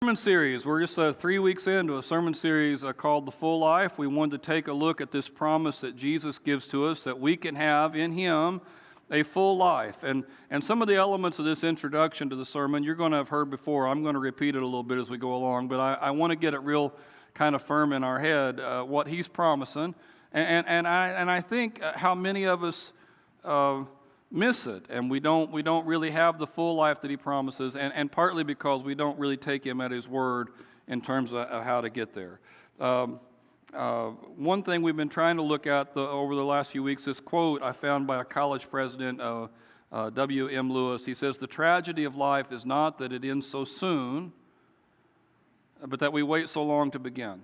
Sermon series. We're just 3 weeks into a sermon series called The Full Life. We wanted to take a look at this promise that Jesus gives to us that we can have in Him a full life. And some of the elements of this introduction to the sermon you're going to have heard before. I'm going to repeat it a little bit as we go along, but I want to get it real kind of firm in our head what He's promising. And I think how many of us miss it, and we don't really have the full life that He promises, and partly because we don't really take Him at His word in terms of how to get there. One thing we've been trying to look at over the last few weeks, this quote I found by a college president, W.M. Lewis. He says, "The tragedy of life is not that it ends so soon, but that we wait so long to begin."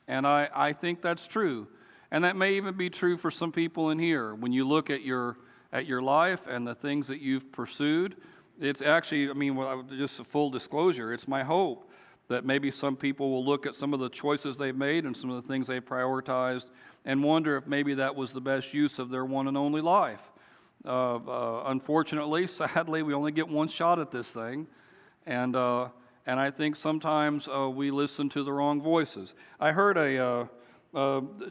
And I think that's true, and that may even be true for some people in here. When you look at your life and the things that you've pursued, it's actually, just a full disclosure, it's my hope that maybe some people will look at some of the choices they've made and some of the things they've prioritized and wonder if maybe that was the best use of their one and only life. Unfortunately, sadly, we only get one shot at this thing, and I think sometimes we listen to the wrong voices. I heard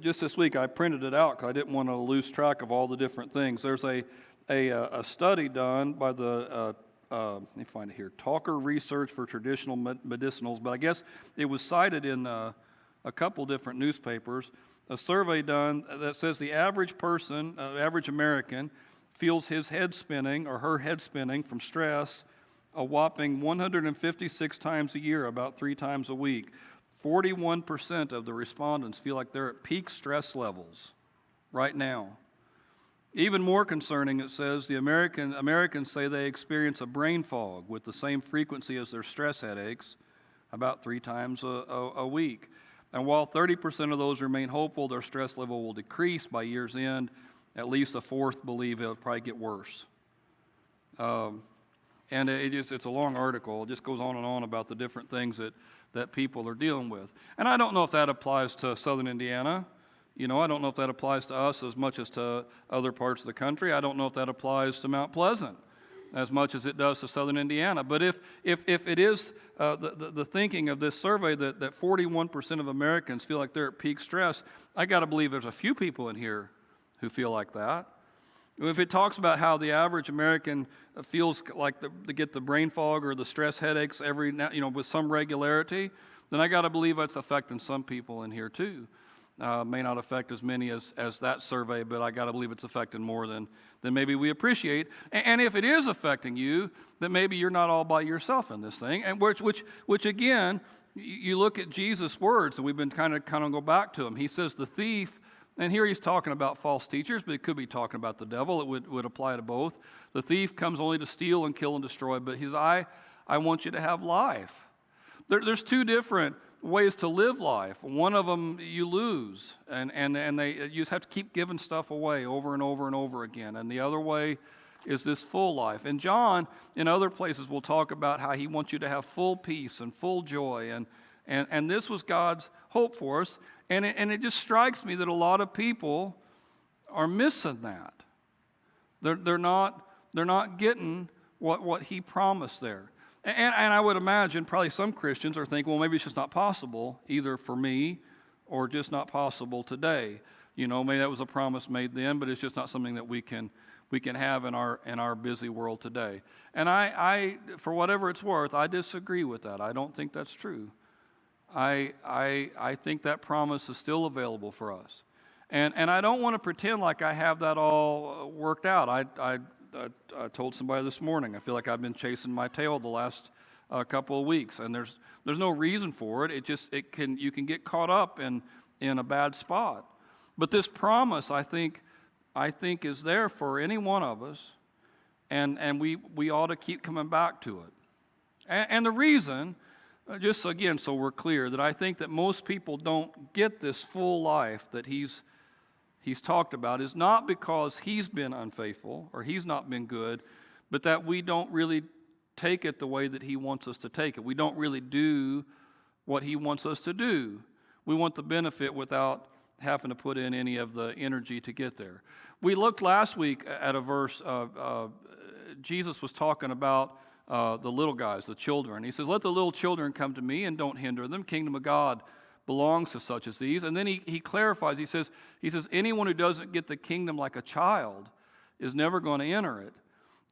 just this week, I printed it out because I didn't want to lose track of all the different things. There's a study done by the, let me find it here, Talker Research for Traditional Medicinals, but I guess it was cited in a couple different newspapers, a survey done that says the average person, average American, feels his head spinning or her head spinning from stress a whopping 156 times a year, about 3 times a week. 41% of the respondents feel like they're at peak stress levels right now. Even more concerning, it says, the Americans say they experience a brain fog with the same frequency as their stress headaches, about 3 times a week. And while 30% of those remain hopeful their stress level will decrease by year's end, at least a fourth believe it'll probably get worse. And it's a long article. It just goes on and on about the different things that people are dealing with. And I don't know if that applies to Southern Indiana. I don't know if that applies to us as much as to other parts of the country. I don't know if that applies to Mount Pleasant as much as it does to Southern Indiana. But if it is the thinking of this survey that 41% of Americans feel like they're at peak stress, I got to believe there's a few people in here who feel like that. If it talks about how the average American feels like they get the brain fog or the stress headaches with some regularity, then I got to believe it's affecting some people in here too. May not affect as many as that survey, but I got to believe it's affecting more than maybe we appreciate. And if it is affecting you, then maybe you're not all by yourself in this thing. And which again, you look at Jesus' words, and we've been kind of go back to them. He says the thief. And here he's talking about false teachers, but it could be talking about the devil. It would apply to both. The thief comes only to steal and kill and destroy, but he says, I want you to have life. There's 2 different ways to live life. One of them you lose, and you just have to keep giving stuff away over and over and over again. And the other way is this full life. And John, in other places, will talk about how he wants you to have full peace and full joy. And this was God's hope for us. And it just strikes me that a lot of people are missing that. They're not getting what He promised there. And I would imagine probably some Christians are thinking, well, maybe it's just not possible either for me or just not possible today. Maybe that was a promise made then, but it's just not something that we can have in our busy world today. And I for whatever it's worth, I disagree with that. I don't think that's true. I think that promise is still available for us. And I don't want to pretend like I have that all worked out. I told somebody this morning, I feel like I've been chasing my tail the last couple of weeks, and there's no reason for it. You can get caught up in a bad spot. But this promise, I think is there for any one of us, and we ought to keep coming back to it. And the reason, just again, so we're clear, that I think that most people don't get this full life that he's talked about is not because he's been unfaithful or he's not been good, but that we don't really take it the way that he wants us to take it. We don't really do what he wants us to do. We want the benefit without having to put in any of the energy to get there. We looked last week at a verse, Jesus was talking about the little guys, the children. He says, let the little children come to me and don't hinder them. Kingdom of God belongs to such as these. And then he clarifies, he says, anyone who doesn't get the kingdom like a child is never going to enter it.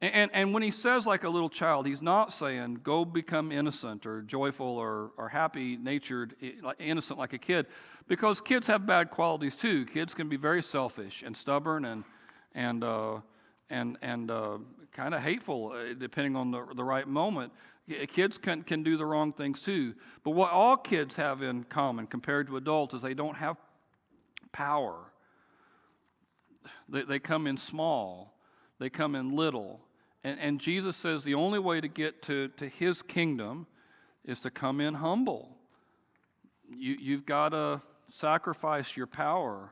And when he says like a little child, he's not saying go become innocent or joyful or happy-natured, innocent like a kid, because kids have bad qualities too. Kids can be very selfish and stubborn and kind of hateful, depending on the right moment. Kids can do the wrong things too. But what all kids have in common compared to adults is they don't have power. They come in small. They come in little. And Jesus says the only way to get to his kingdom is to come in humble. You've got to sacrifice your power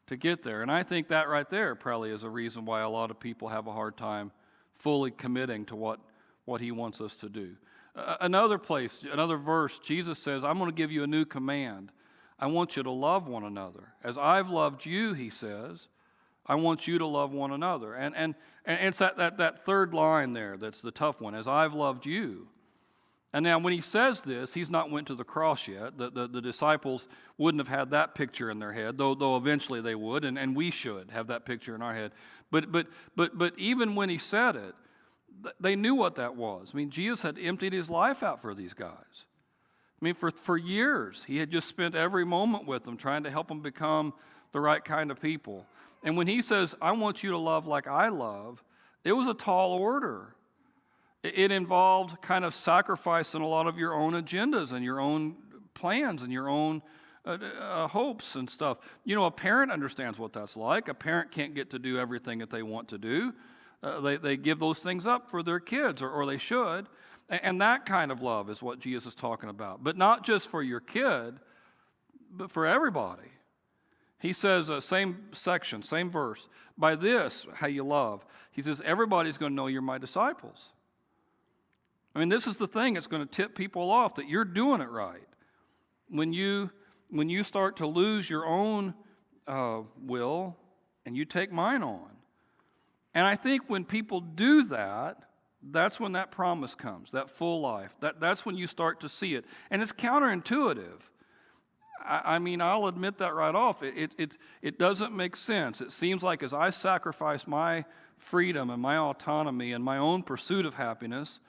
to get there. And I think that right there probably is a reason why a lot of people have a hard time fully committing to what he wants us to do. Another place, another verse, Jesus says, I'm going to give you a new command. I want you to love one another. As I've loved you, he says, I want you to love one another. And it's that third line there that's the tough one, as I've loved you. And now when he says this, he's not went to the cross yet. The disciples wouldn't have had that picture in their head, though eventually they would, and we should have that picture in our head. But even when he said it, they knew what that was. I mean, Jesus had emptied his life out for these guys. I mean, for years, he had just spent every moment with them trying to help them become the right kind of people. And when he says, I want you to love like I love, it was a tall order. It involved kind of sacrificing a lot of your own agendas and your own plans and your own hopes and stuff. You know, a parent understands what that's like. A parent can't get to do everything that they want to do. They give those things up for their kids, or they should. And that kind of love is what Jesus is talking about. But not just for your kid, but for everybody. He says, same section, same verse, by this, how you love. He says, everybody's going to know you're my disciples. I mean, this is the thing that's going to tip people off, that you're doing it right. When you start to lose your own will and you take mine on. And I think when people do that, that's when that promise comes, that full life. That's when you start to see it. And it's counterintuitive. I mean, I'll admit that right off. It doesn't make sense. It seems like as I sacrifice my freedom and my autonomy and my own pursuit of happiness,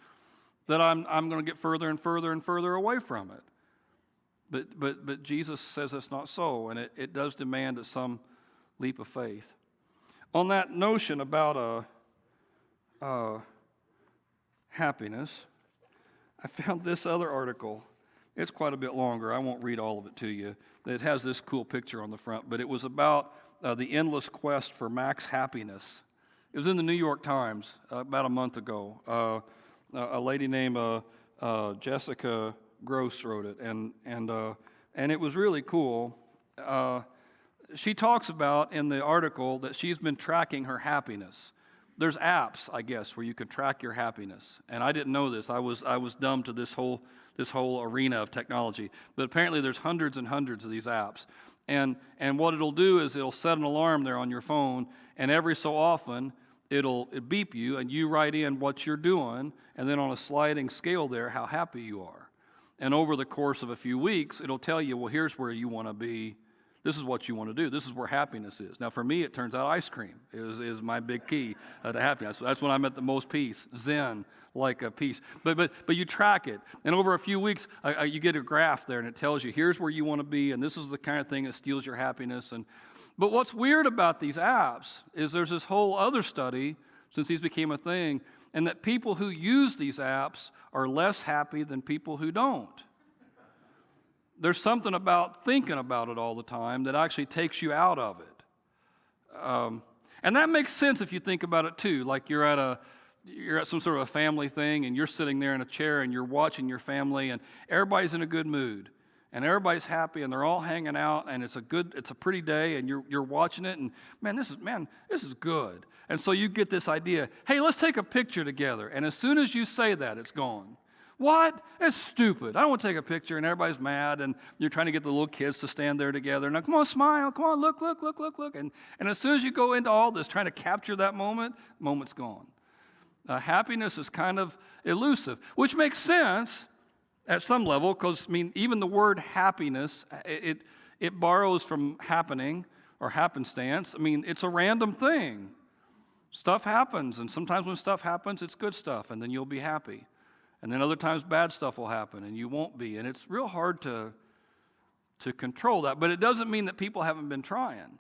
that I'm going to get further and further and further away from it. But Jesus says it's not so, and it does demand some leap of faith. On that notion about happiness, I found this other article. It's quite a bit longer. I won't read all of it to you. It has this cool picture on the front, but it was about the endless quest for max happiness. It was in the New York Times about a month ago. A lady named Jessica Gross wrote it, and it was really cool. She talks about in the article that she's been tracking her happiness. There's apps, I guess, where you can track your happiness, and I didn't know this. I was dumb to this whole arena of technology. But apparently there's hundreds and hundreds of these apps. And what it'll do is it'll set an alarm there on your phone, and every so often it'll beep you, and you write in what you're doing, and then on a sliding scale there, how happy you are. And over the course of a few weeks, it'll tell you, well, here's where you want to be. This is what you want to do. This is where happiness is. Now, for me, it turns out ice cream is my big key to happiness. That's when I'm at the most peace, zen, like a peace. But you track it, and over a few weeks, you get a graph there, and it tells you here's where you want to be, and this is the kind of thing that steals your happiness. But what's weird about these apps is there's this whole other study since these became a thing, and that people who use these apps are less happy than people who don't. There's something about thinking about it all the time that actually takes you out of it. And that makes sense if you think about it too. Like you're at some sort of a family thing, and you're sitting there in a chair and you're watching your family, and everybody's in a good mood. And everybody's happy, and they're all hanging out, and it's a pretty day, and you're watching it, and this is good. And so you get this idea, hey, let's take a picture together. And as soon as you say that, it's gone. What? It's stupid. I don't want to take a picture, and everybody's mad, and you're trying to get the little kids to stand there together. Now, come on, smile. Come on, look. And as soon as you go into all this, trying to capture that moment, the moment's gone. Happiness is kind of elusive, which makes sense at some level, because, I mean, even the word happiness, it borrows from happening or happenstance. I mean, it's a random thing. Stuff happens, and sometimes when stuff happens, it's good stuff, and then you'll be happy. And then other times bad stuff will happen, and you won't be. And it's real hard to control that. But it doesn't mean that people haven't been trying.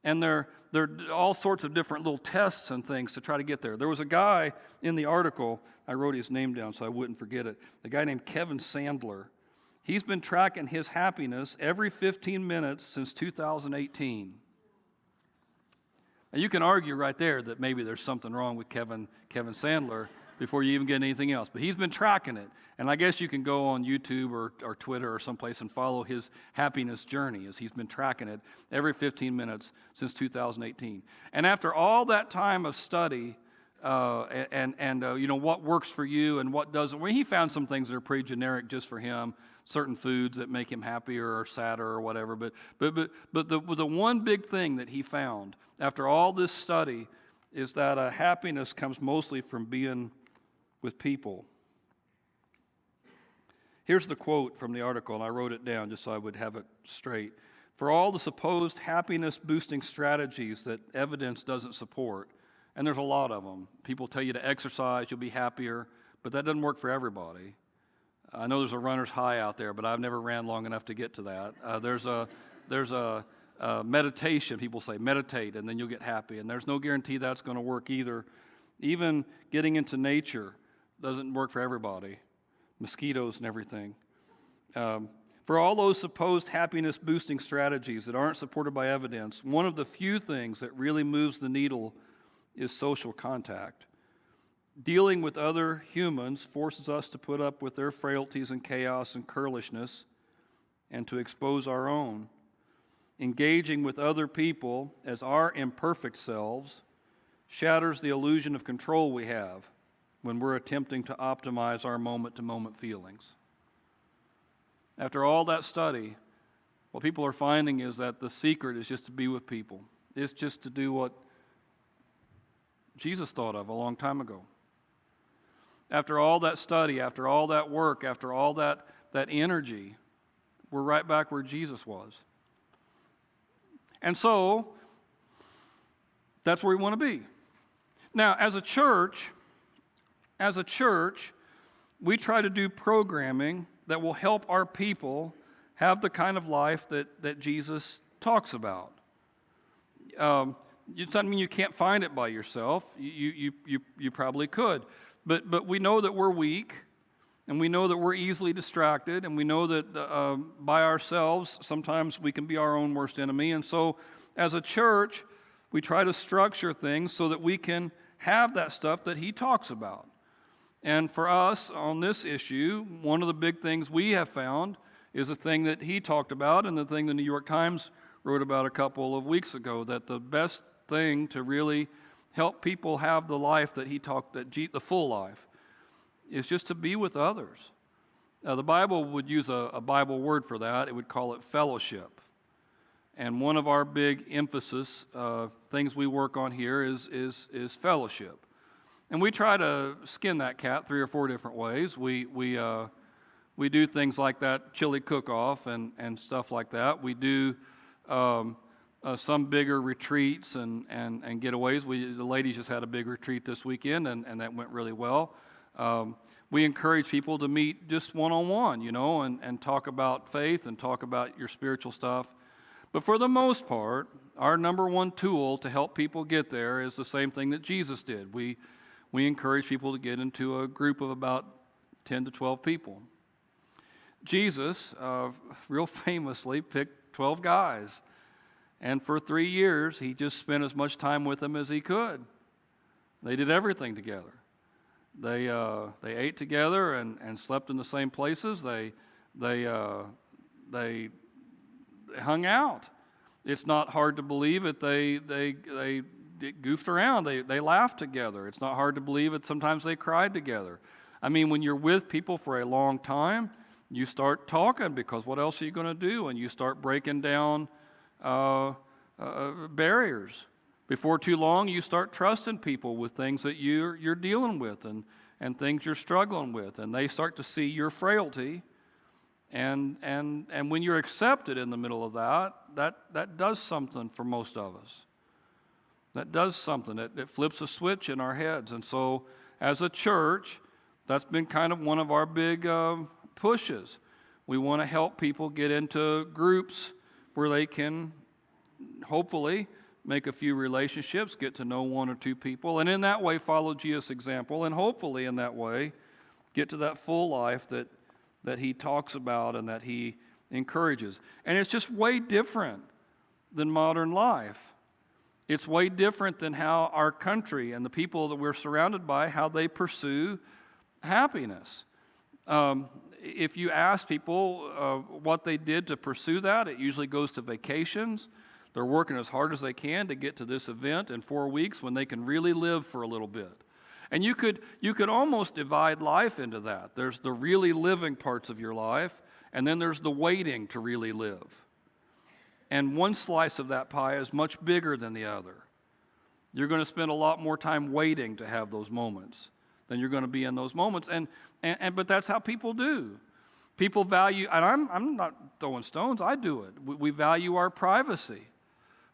And there are all sorts of different little tests and things to try to get there. There was a guy in the article, I wrote his name down so I wouldn't forget it, a guy named Kevin Sandler. He's been tracking his happiness every 15 minutes since 2018. And you can argue right there that maybe there's something wrong with Kevin Sandler before you even get anything else. But he's been tracking it. And I guess you can go on YouTube or Twitter or someplace and follow his happiness journey as he's been tracking it every 15 minutes since 2018. And after all that time of study what works for you and what doesn't, well, he found some things that are pretty generic just for him, certain foods that make him happier or sadder or whatever. But the one big thing that he found after all this study is that happiness comes mostly from being with people. Here's the quote from the article, and I wrote it down just so I would have it straight. For all the supposed happiness-boosting strategies that evidence doesn't support, and there's a lot of them. People tell you to exercise, you'll be happier, but that doesn't work for everybody. I know there's a runner's high out there, but I've never ran long enough to get to that. There's a meditation. People say meditate, and then you'll get happy, and there's no guarantee that's going to work either. Even getting into nature doesn't work for everybody. Mosquitoes and everything. For all those supposed happiness-boosting strategies that aren't supported by evidence, one of the few things that really moves the needle is social contact. Dealing with other humans forces us to put up with their frailties and chaos and churlishness and to expose our own. Engaging with other people as our imperfect selves shatters the illusion of control we have when we're attempting to optimize our moment-to-moment feelings. After all that study, what people are finding is that the secret is just to be with people. It's just to do what Jesus thought of a long time ago. After all that study, after all that work, after all that energy, we're right back where Jesus was. And so, that's where we want to be. Now, as a church, we try to do programming that will help our people have the kind of life that Jesus talks about. It doesn't mean you can't find it by yourself. You probably could. But we know that we're weak, and we know that we're easily distracted, and we know that by ourselves, sometimes we can be our own worst enemy. And so, as a church, we try to structure things so that we can have that stuff that he talks about. And for us, on this issue, one of the big things we have found is a thing that he talked about and the thing the New York Times wrote about a couple of weeks ago, that the best thing to really help people have the life that he talked, the full life, is just to be with others. The Bible would use a Bible word for that. It would call it fellowship. And one of our big emphasis things we work on here is fellowship. And we try to skin that cat 3 or 4 different ways. We do things like that chili cook-off and stuff like that. We do some bigger retreats and getaways. The ladies just had a big retreat this weekend, and that went really well. We encourage people to meet just one-on-one, and talk about faith and talk about your spiritual stuff. But for the most part, our number one tool to help people get there is the same thing that Jesus did. We encourage people to get into a group of about 10 to 12 people. Jesus, real famously, picked 12 guys. And for 3 years, he just spent as much time with them as he could. They did everything together. They ate together and slept in the same places. They hung out. It's not hard to believe that they goofed around. They laughed together. It's not hard to believe that sometimes they cried together. I mean, when you're with people for a long time, you start talking, because what else are you going to do? And you start breaking down barriers. Before too long, you start trusting people with things that you're dealing with and things you're struggling with, and they start to see your frailty. And when you're accepted in the middle of that does something for most of us. That does something. It flips a switch in our heads. And so, as a church, that's been kind of one of our big pushes. We want to help people get into groups where they can hopefully make a few relationships, get to know one or two people, and in that way follow Jesus' example, and hopefully in that way get to that full life that he talks about and that he encourages. And it's just way different than modern life. It's way different than how our country and the people that we're surrounded by, how they pursue happiness. If you ask people what they did to pursue that, it usually goes to vacations. They're working as hard as they can to get to this event in 4 weeks when they can really live for a little bit. And you could almost divide life into that. There's the really living parts of your life, and then there's the waiting to really live. And one slice of that pie is much bigger than the other. You're going to spend a lot more time waiting to have those moments than you're going to be in those moments. But that's how people do. People value, and I'm not throwing stones, I do it. We value our privacy.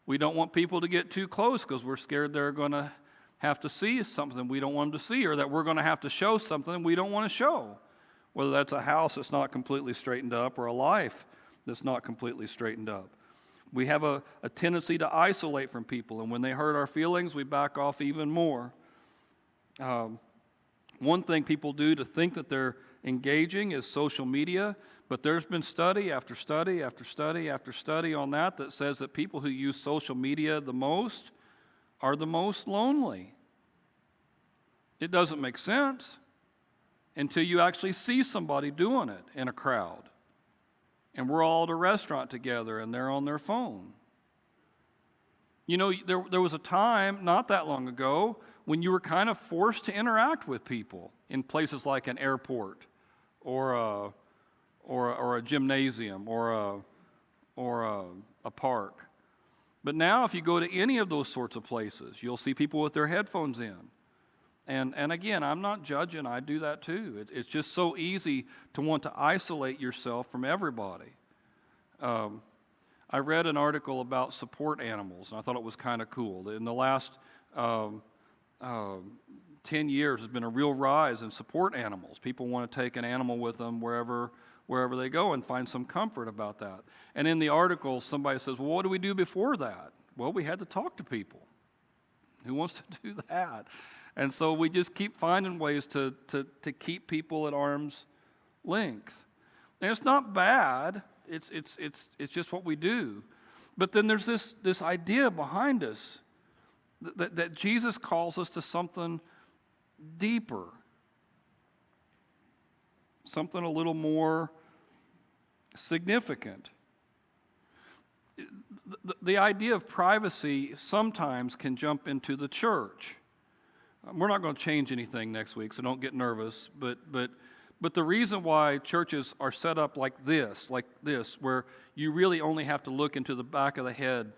We don't want people to get too close because we're scared they're going to have to see something we don't want them to see, or that we're going to have to show something we don't want to show. Whether that's a house that's not completely straightened up or a life that's not completely straightened up. We have a tendency to isolate from people, and when they hurt our feelings, we back off even more. One thing people do to think that they're engaging is social media, but there's been study after study after study after study on that says that people who use social media the most are the most lonely. It doesn't make sense until you actually see somebody doing it in a crowd. And we're all at a restaurant together and they're on their phone. You know, there was a time not that long ago when you were kind of forced to interact with people in places like an airport or a gymnasium or a park. But now if you go to any of those sorts of places, you'll see people with their headphones in. And again, I'm not judging, I do that too. It's just so easy to want to isolate yourself from everybody. I read an article about support animals, and I thought it was kind of cool. In the last 10 years, there's been a real rise in support animals. People want to take an animal with them wherever they go and find some comfort about that. And in the article, somebody says, well, what do we do before that? Well, we had to talk to people. Who wants to do that? And so we just keep finding ways to keep people at arm's length. And it's not bad. It's just what we do. But then there's this idea behind us that Jesus calls us to something deeper, something a little more significant. The idea of privacy sometimes can jump into the church. We're not going to change anything next week, so don't get nervous. But the reason why churches are set up like this, where you really only have to look into the back of the head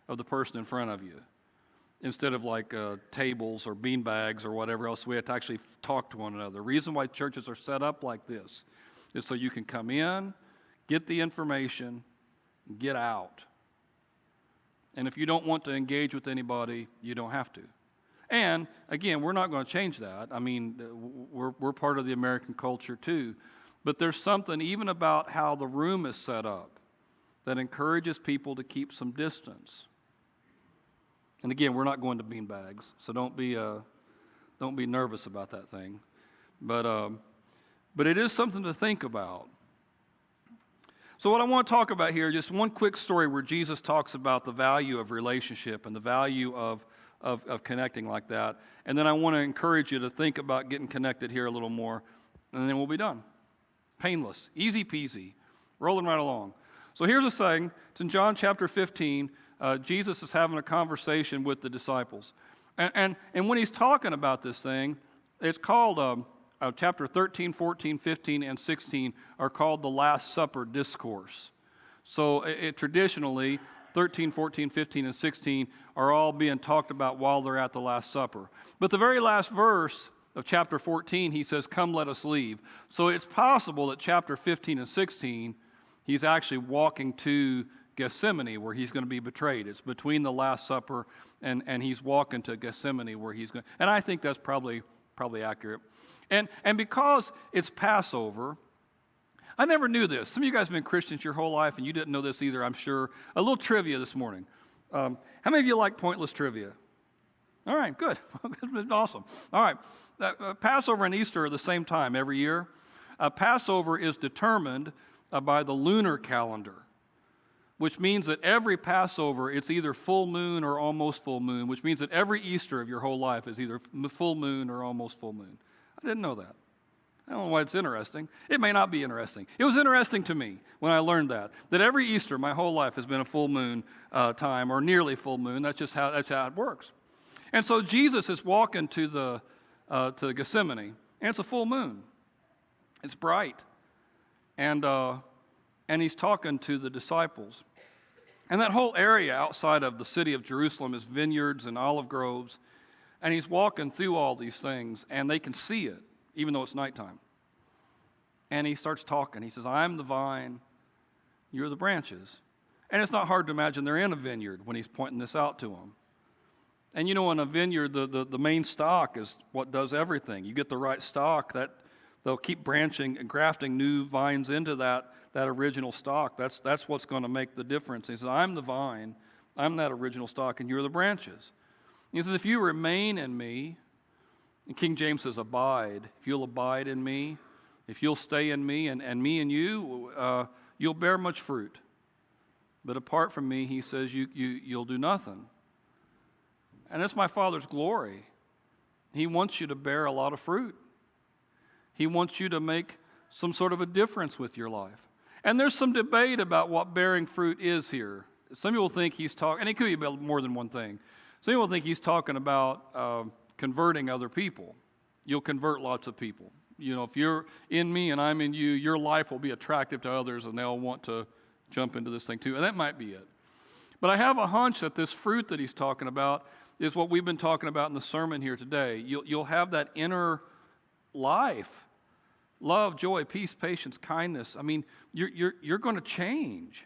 of the person in front of you, instead of like tables or bean bags or whatever else, we have to actually talk to one another. The reason why churches are set up like this is so you can come in, get the information, get out. And if you don't want to engage with anybody, you don't have to. And again, we're not going to change that. I mean, we're part of the American culture too. But there's something even about how the room is set up that encourages people to keep some distance. And again, we're not going to bean bags, so don't be nervous about that thing. But it is something to think about. So what I want to talk about here, just one quick story where Jesus talks about the value of relationship and the value of connecting like that. And then I want to encourage you to think about getting connected here a little more, and then we'll be done. Painless, easy peasy, rolling right along. So here's a thing. It's in John chapter 15. Jesus is having a conversation with the disciples. And when he's talking about this thing, it's called, chapter 13, 14, 15, and 16 are called the Last Supper Discourse. So traditionally, 13, 14, 15, and 16 are all being talked about while they're at the Last Supper. But the very last verse of chapter 14, he says, "Come, let us leave." So it's possible that chapter 15 and 16, he's actually walking to Gethsemane where he's going to be betrayed. It's between the Last Supper and he's walking to Gethsemane where he's going. And I think that's probably accurate. And because it's Passover, I never knew this. Some of you guys have been Christians your whole life, and you didn't know this either, I'm sure. A little trivia this morning. How many of you like pointless trivia? All right, good. Awesome. All right. Passover and Easter are the same time every year. Passover is determined by the lunar calendar, which means that every Passover, it's either full moon or almost full moon, which means that every Easter of your whole life is either full moon or almost full moon. I didn't know that. I don't know why it's interesting. It may not be interesting. It was interesting to me when I learned that every Easter, my whole life has been a full moon time or nearly full moon. That's how it works. And so Jesus is walking to Gethsemane, and it's a full moon. It's bright, and he's talking to the disciples. And that whole area outside of the city of Jerusalem is vineyards and olive groves, and he's walking through all these things, and they can see it, even though it's nighttime. And he starts talking. He says, "I'm the vine, you're the branches." And it's not hard to imagine they're in a vineyard when he's pointing this out to them. And you know, in a vineyard, the main stock is what does everything. You get the right stock, that they'll keep branching and grafting new vines into that original stock. That's what's going to make the difference. He says, "I'm the vine, I'm that original stock, and you're the branches." He says, "If you remain in me," and King James says, "abide." If you'll abide in me, if you'll stay in me and me in you, you'll bear much fruit. But apart from me, he says, you'll do nothing. And that's my Father's glory. He wants you to bear a lot of fruit. He wants you to make some sort of a difference with your life. And there's some debate about what bearing fruit is here. Some people think he's talking, and it could be about more than one thing. Some people think he's talking about converting other people. You'll convert lots of people. You know, if you're in me and I'm in you, your life will be attractive to others and they'll want to jump into this thing too. And that might be it. But I have a hunch that this fruit that he's talking about is what we've been talking about in the sermon here today. You'll have that inner life. Love, joy, peace, patience, kindness. I mean, you're going to change.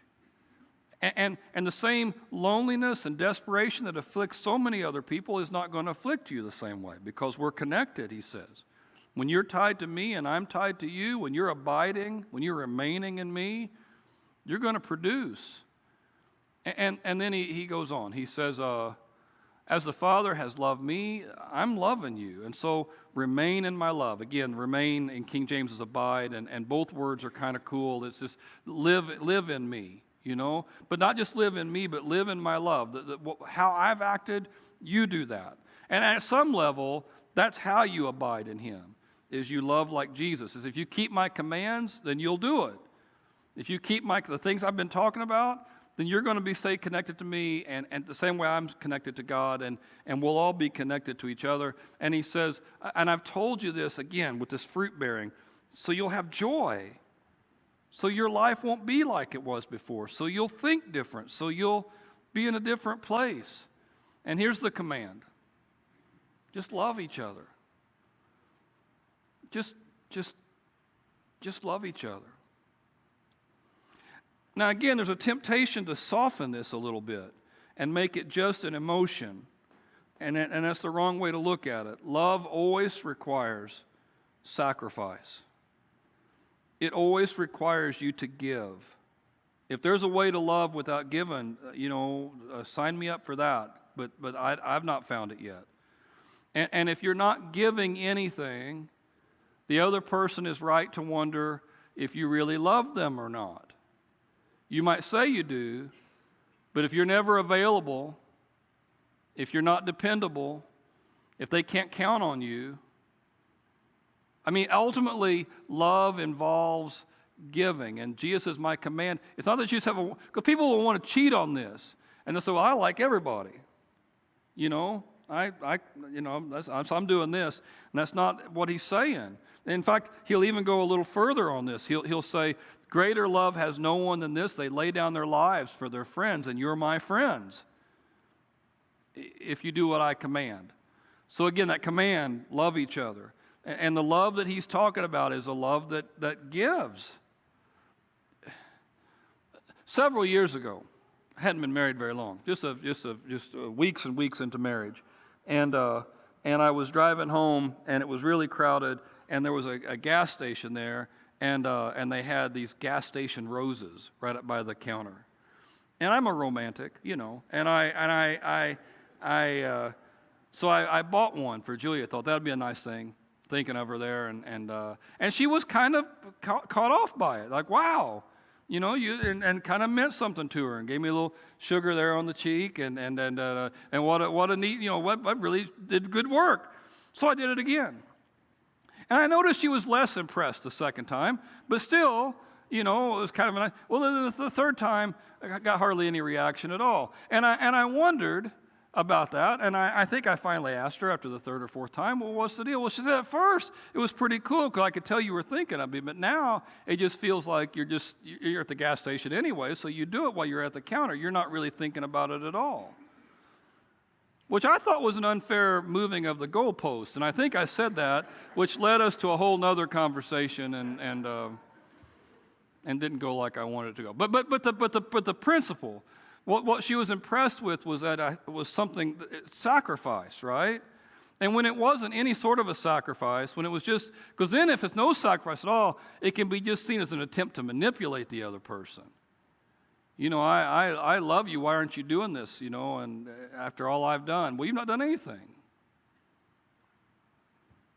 And the same loneliness and desperation that afflicts so many other people is not going to afflict you the same way because we're connected, he says. When you're tied to me and I'm tied to you, when you're abiding, when you're remaining in me, you're going to produce. And then he goes on. He says, as the Father has loved me, I'm loving you. And so remain in my love. Again, remain in King James is abide, and both words are kind of cool. It's just live in me, you know. But not just live in me, but live in my love. How I've acted, you do that. And at some level, that's how you abide in him, is you love like Jesus. Is if you keep my commands, then you'll do it. If you keep the things I've been talking about, then you're going to stay connected to me and the same way I'm connected to God, and we'll all be connected to each other. And he says, and I've told you this again with this fruit bearing, so you'll have joy. So your life won't be like it was before. So you'll think different. So you'll be in a different place. And here's the command. Just love each other. Just love each other. Now, again, there's a temptation to soften this a little bit and make it just an emotion. And that's the wrong way to look at it. Love always requires sacrifice. It always requires you to give. If there's a way to love without giving, sign me up for that. But I've not found it yet. And if you're not giving anything, the other person is right to wonder if you really love them or not. You might say you do, but if you're never available, if you're not dependable, if they can't count on you, ultimately, love involves giving. And Jesus is my command. It's not that you just because people will want to cheat on this. And they'll say, well, I like everybody. I'm doing this. And that's not what he's saying. In fact, he'll even go a little further on this. He'll say, greater love has no one than this. They lay down their lives for their friends, and you're my friends if you do what I command. So again, that command, love each other. And the love that he's talking about is a love that gives. Several years ago, I hadn't been married very long, just weeks and weeks into marriage. And I was driving home, and it was really crowded, and there was a gas station there, and they had these gas station roses right up by the counter. And I'm a romantic, so I bought one for Julia. I thought that'd be a nice thing, thinking of her there, and she was kind of caught off by it, like, wow, and kind of meant something to her, and gave me a little sugar there on the cheek, and what a neat, what really did good work. So I did it again. And I noticed she was less impressed the second time, but still, it was kind of the third time, I got hardly any reaction at all. And I wondered about that, and I think I finally asked her after the third or fourth time, well, what's the deal? Well, she said, at first, it was pretty cool, because I could tell you were thinking of me, but now it just feels like you're at the gas station anyway, so you do it while you're at the counter. You're not really thinking about it at all. Which I thought was an unfair moving of the goalpost, and I think I said that, which led us to a whole nother conversation, and didn't go like I wanted it to go. But the principle, what she was impressed with was that it was something sacrifice, right? And when it wasn't any sort of a sacrifice, when it was just, because then if it's no sacrifice at all, it can be just seen as an attempt to manipulate the other person. I love you, why aren't you doing this, and after all I've done, well, you've not done anything.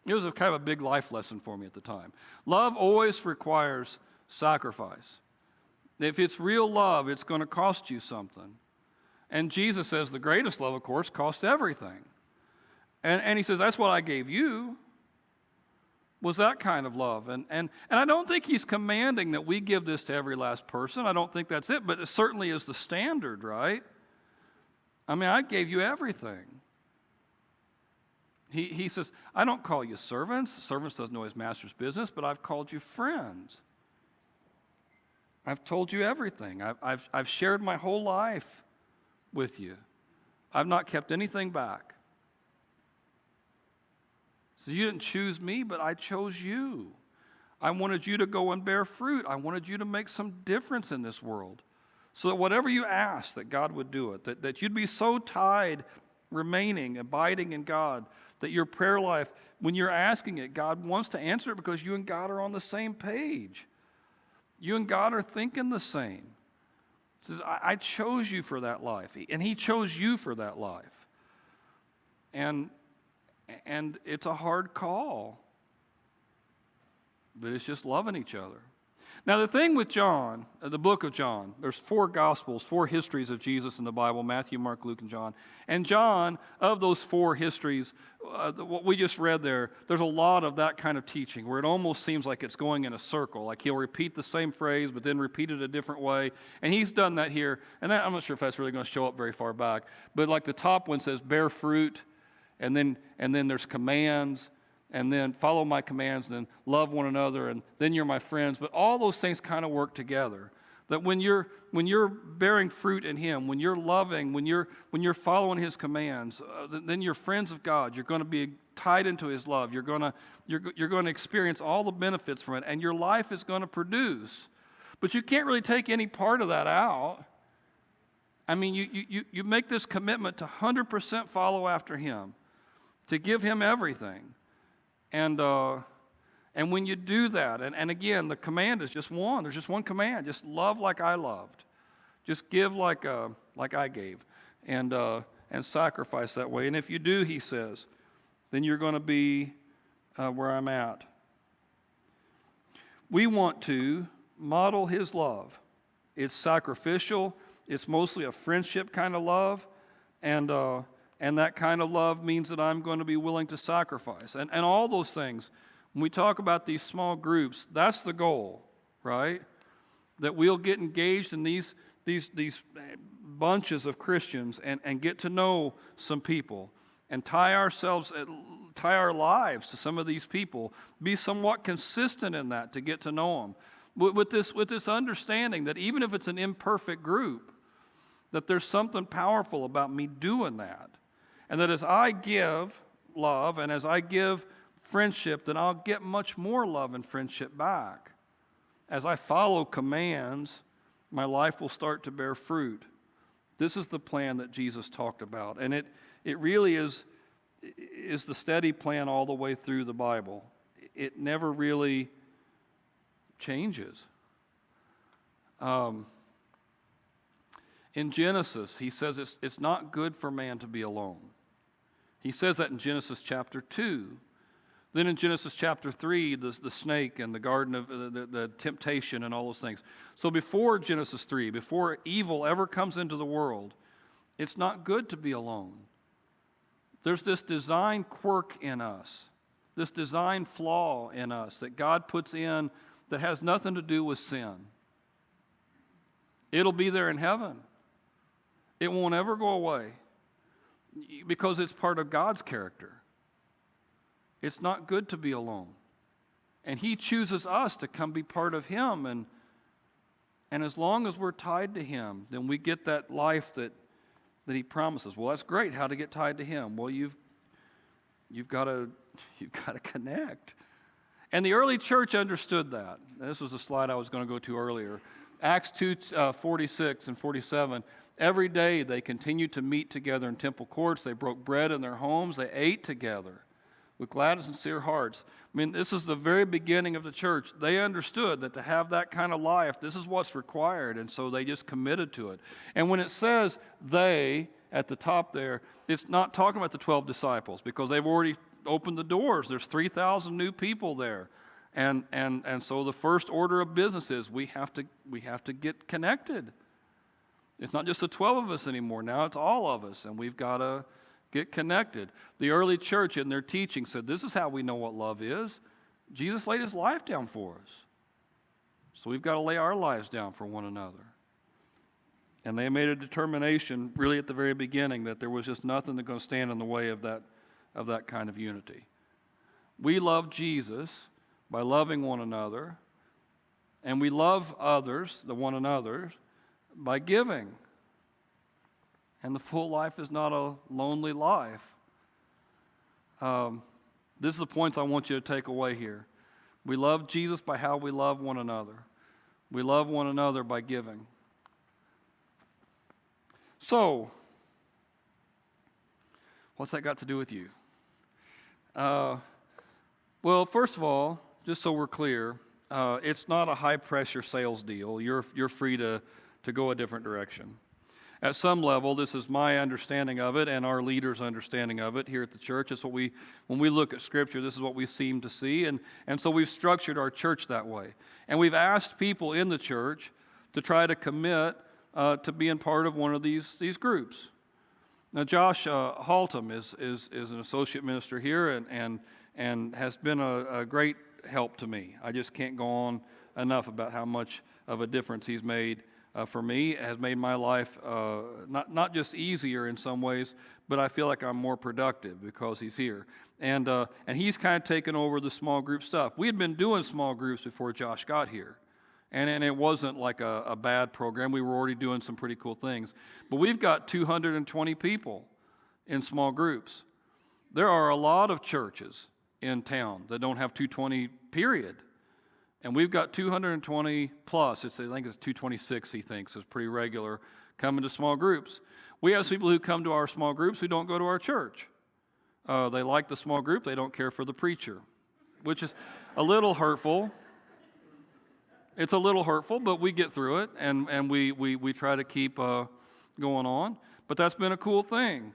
It was kind of a big life lesson for me at the time. Love always requires sacrifice. If it's real love, it's going to cost you something. And Jesus says the greatest love, of course, costs everything. And he says, that's what I gave you, was that kind of love. And I don't think he's commanding that we give this to every last person. I don't think that's it, but it certainly is the standard, right? I mean, I gave you everything. He says, I don't call you servants. Servants doesn't know his master's business, but I've called you friends. I've told you everything. I've shared my whole life with you. I've not kept anything back. So you didn't choose me, but I chose you. I wanted you to go and bear fruit. I wanted you to make some difference in this world. So that whatever you asked, that God would do it. That you'd be so tied, remaining, abiding in God, that your prayer life, when you're asking it, God wants to answer it because you and God are on the same page. You and God are thinking the same. He says, I chose you for that life. And he chose you for that life. And it's a hard call. But it's just loving each other. Now the thing with John, the book of John, there's 4 Gospels, 4 histories of Jesus in the Bible, Matthew, Mark, Luke, and John. And John, of those 4 histories, what we just read there's a lot of that kind of teaching where it almost seems like it's going in a circle. Like he'll repeat the same phrase, but then repeat it a different way. And he's done that here. And I'm not sure if that's really going to show up very far back. But like the top one says, bear fruit. And then there's commands. And then follow my commands, and then love one another, and then you're my friends. But all those things kind of work together. That when you're bearing fruit in him, when you're loving, when you're following his commands, then you're friends of God. You're going to be tied into his love. You're going to experience all the benefits from it, and your life is going to produce. But you can't really take any part of that out. I mean, you make this commitment to 100% follow after him, to give him everything. And when you do that, and again, the command is just one. There's just one command. Just love like I loved. Just give like I gave, and sacrifice that way. And if you do, he says, then you're going to be where I'm at. We want to model his love. It's sacrificial. It's mostly a friendship kind of love, and that kind of love means that I'm going to be willing to sacrifice. And all those things, when we talk about these small groups, that's the goal, right? That we'll get engaged in these bunches of Christians and get to know some people and tie ourselves tie our lives to some of these people, be somewhat consistent in that to get to know them. With this understanding that even if it's an imperfect group, that there's something powerful about me doing that. And that as I give love and as I give friendship, then I'll get much more love and friendship back. As I follow commands, my life will start to bear fruit. This is the plan that Jesus talked about. And it really is the steady plan all the way through the Bible. It never really changes. In Genesis, he says it's not good for man to be alone. He says that in Genesis chapter 2. Then in Genesis chapter 3, the snake and the garden of the temptation and all those things. So before Genesis 3, before evil ever comes into the world, it's not good to be alone. There's this design quirk in us, this design flaw in us that God puts in that has nothing to do with sin. It'll be there in heaven. It won't ever go away because it's part of God's character. It's not good to be alone. And He chooses us to come be part of Him. And as long as we're tied to Him, then we get that life that He promises. Well, that's great. How to get tied to Him? Well, you've got to connect. And the early church understood that. This was a slide I was going to go to earlier. Acts 2:46 and 47. Every day they continued to meet together in temple courts. They broke bread in their homes. They ate together with glad and sincere hearts. I mean, this is the very beginning of the church. They understood that to have that kind of life, this is what's required, and so they just committed to it. And when it says they at the top there, it's not talking about the 12 disciples because they've already opened the doors. There's 3,000 new people there. And so the first order of business is we have to get connected. It's not just the 12 of us anymore. Now it's all of us, and we've got to get connected. The early church in their teaching said, this is how we know what love is. Jesus laid His life down for us. So we've got to lay our lives down for one another. And they made a determination really at the very beginning that there was just nothing that's going to stand in the way of that kind of unity. We love Jesus by loving one another, and we love others, the one another, by giving. And the full life is not a lonely life. This is the points I want you to take away here. We love Jesus by how we love one another. We love one another by giving. So, what's that got to do with you? Well, first of all, just so we're clear, it's not a high-pressure sales deal. You're free to go a different direction. At some level, this is my understanding of it and our leaders' understanding of it here at the church. It's what when we look at Scripture, this is what we seem to see. And so we've structured our church that way. And we've asked people in the church to try to commit to being part of one of these groups. Now, Josh Haltom is an associate minister here and has been a great help to me. I just can't go on enough about how much of a difference he's made for me. It has made my life not just easier in some ways, but I feel like I'm more productive because he's here. And he's kind of taken over the small group stuff. We had been doing small groups before Josh got here. And it wasn't like a bad program. We were already doing some pretty cool things. But we've got 220 people in small groups. There are a lot of churches in town that don't have 220, period. And we've got 220 plus. I think it's 226, he thinks, is pretty regular, coming to small groups. We have people who come to our small groups who don't go to our church. They like the small group. They don't care for the preacher, which is a little hurtful. It's a little hurtful, but we get through it, and we try to keep going on. But that's been a cool thing.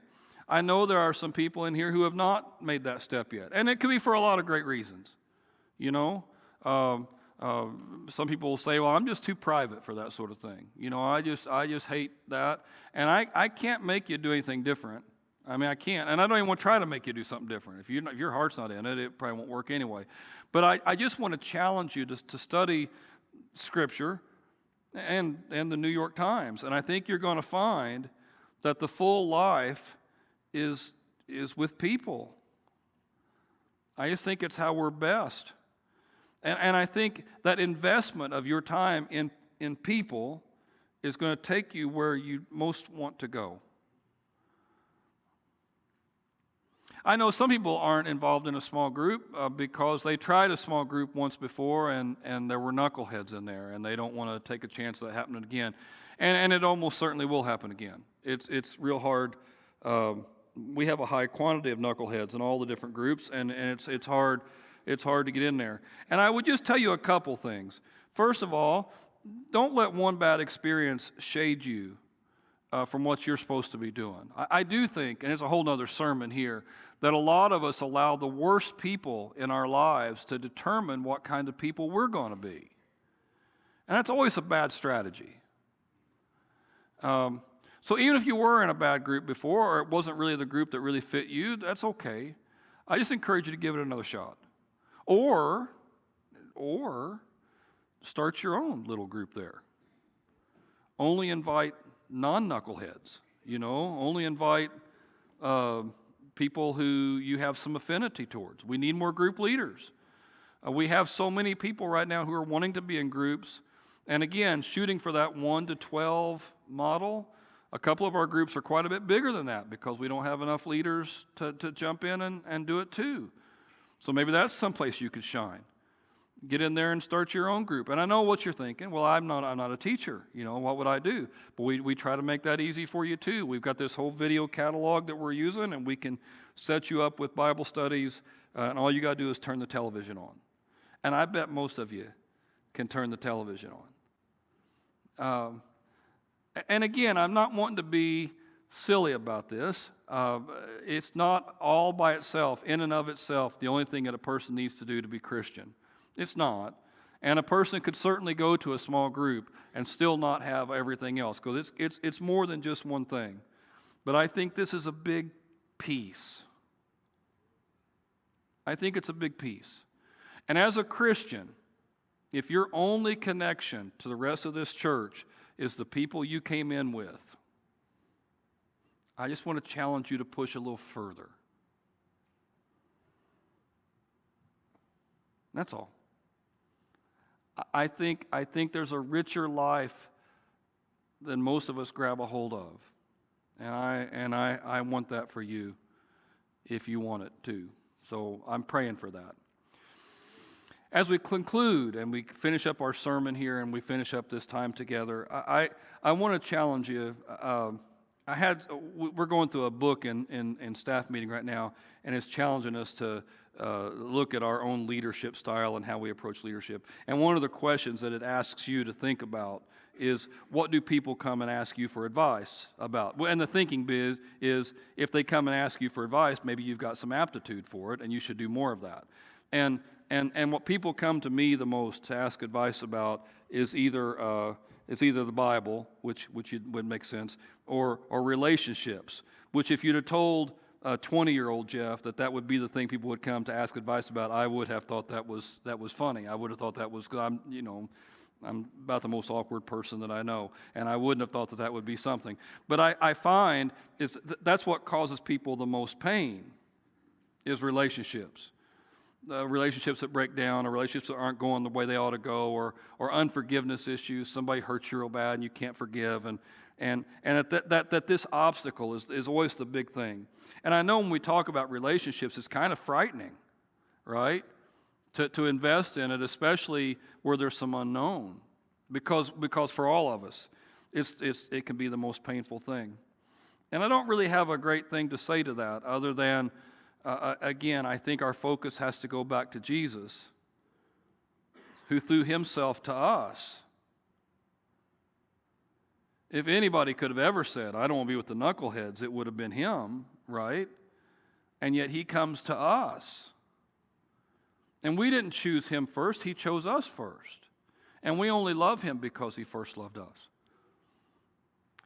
I know there are some people in here who have not made that step yet, and it could be for a lot of great reasons. You know, some people will say, "Well, I'm just too private for that sort of thing." You know, I just hate that, and I can't make you do anything different. I mean, I can't, and I don't even want to try to make you do something different. If your heart's not in it, it probably won't work anyway. But I just want to challenge you to study Scripture and the New York Times, and I think you're going to find that the full life is with people. I just think it's how we're best. And I think that investment of your time in people is going to take you where you most want to go. I know some people aren't involved in a small group because they tried a small group once before and there were knuckleheads in there, and they don't want to take a chance of that happening again. And it almost certainly will happen again. It's real hard. We have a high quantity of knuckleheads in all the different groups, and it's hard to get in there. And I would just tell you a couple things. First of all, don't let one bad experience shade you from what you're supposed to be doing. I do think, and it's a whole nother sermon here, that a lot of us allow the worst people in our lives to determine what kind of people we're going to be. And that's always a bad strategy. So even if you were in a bad group before, or it wasn't really the group that really fit you, that's okay. I just encourage you to give it another shot. Or start your own little group there. Only invite non-knuckleheads, only invite people who you have some affinity towards. We need more group leaders. We have so many people right now who are wanting to be in groups, and again, shooting for that 1 to 12 model. A couple of our groups are quite a bit bigger than that because we don't have enough leaders to jump in and do it too. So maybe that's someplace you could shine. Get in there and start your own group. And I know what you're thinking. Well, I'm not a teacher. What would I do? But we try to make that easy for you too. We've got this whole video catalog that we're using, and we can set you up with Bible studies, and all you got to do is turn the television on. And I bet most of you can turn the television on. And again, I'm not wanting to be silly about this. It's not all by itself, in and of itself, the only thing that a person needs to do to be Christian. It's not. And a person could certainly go to a small group and still not have everything else, because it's more than just one thing. But I think this is a big piece. I think it's a big piece. And as a Christian, if your only connection to the rest of this church is the people you came in with, I just want to challenge you to push a little further. That's all. I think there's a richer life than most of us grab a hold of. And I want that for you if you want it too. So I'm praying for that. As we conclude and we finish up our sermon here and we finish up this time together, I want to challenge you. We're going through a book in staff meeting right now, and it's challenging us to look at our own leadership style and how we approach leadership. And one of the questions that it asks you to think about is, what do people come and ask you for advice about? And the thinking is if they come and ask you for advice, maybe you've got some aptitude for it, and you should do more of that. And what people come to me the most to ask advice about is either the Bible, which would make sense, or relationships, which if you'd have told a 20-year-old Jeff that would be the thing people would come to ask advice about, I would have thought that was funny. I would have thought that was, because I'm about the most awkward person that I know, and I wouldn't have thought that would be something. But I find that's what causes people the most pain, is relationships. Relationships that break down, or relationships that aren't going the way they ought to go, or unforgiveness issues. Somebody hurts you real bad and you can't forgive, and that this obstacle is always the big thing. And I know when we talk about relationships, it's kind of frightening, right? To invest in it, especially where there's some unknown, because for all of us, it can be the most painful thing. And I don't really have a great thing to say to that, other than again, I think our focus has to go back to Jesus, who threw himself to us. If anybody could have ever said, I don't want to be with the knuckleheads, it would have been him, right? And yet he comes to us. And we didn't choose him first, he chose us first. And we only love him because he first loved us.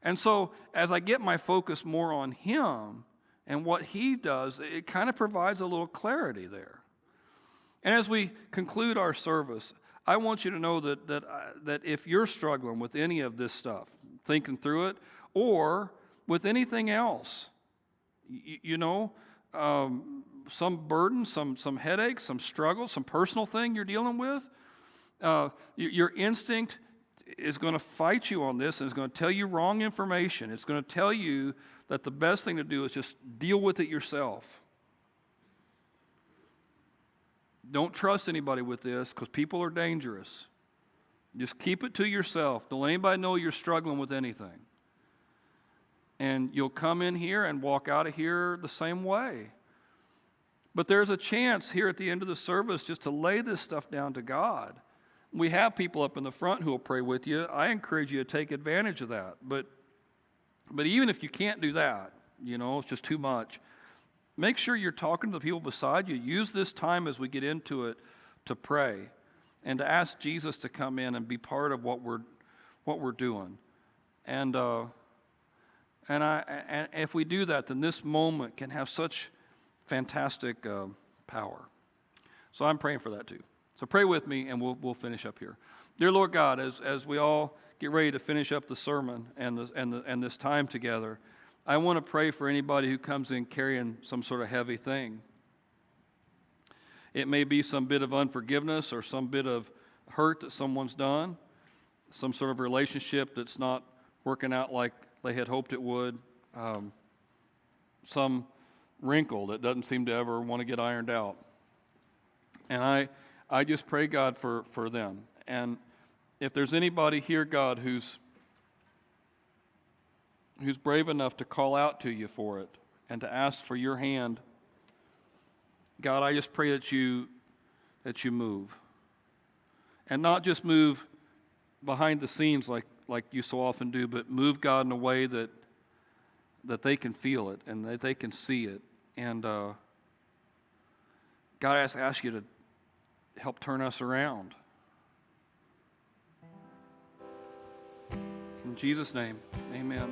And so, as I get my focus more on him and what he does, it kind of provides a little clarity there. And as we conclude our service, I want you to know that if you're struggling with any of this stuff, thinking through it, or with anything else, some burden, some headache, some struggle, some personal thing you're dealing with, your instinct is going to fight you on this, and it's going to tell you wrong information. It's going to tell you that the best thing to do is just deal with it yourself. Don't trust anybody with this, because people are dangerous. Just keep it to yourself. Don't let anybody know you're struggling with anything. And you'll come in here and walk out of here the same way. But there's a chance here at the end of the service just to lay this stuff down to God. We have people up in the front who will pray with you. I encourage you to take advantage of that. But even if you can't do that, it's just too much, make sure you're talking to the people beside you. Use this time as we get into it to pray and to ask Jesus to come in and be part of what we're doing. And if we do that, then this moment can have such fantastic power. So I'm praying for that too. So pray with me, and we'll finish up here. Dear Lord God, as we all get ready to finish up the sermon and this time together, I want to pray for anybody who comes in carrying some sort of heavy thing. It may be some bit of unforgiveness or some bit of hurt that someone's done, some sort of relationship that's not working out like they had hoped it would, some wrinkle that doesn't seem to ever want to get ironed out. And I just pray, God, for them. And if there's anybody here, God, who's brave enough to call out to you for it and to ask for your hand, God, I just pray that you move. And not just move behind the scenes like you so often do, but move, God, in a way that they can feel it and that they can see it. And God, I ask you to help turn us around. In Jesus' name, amen.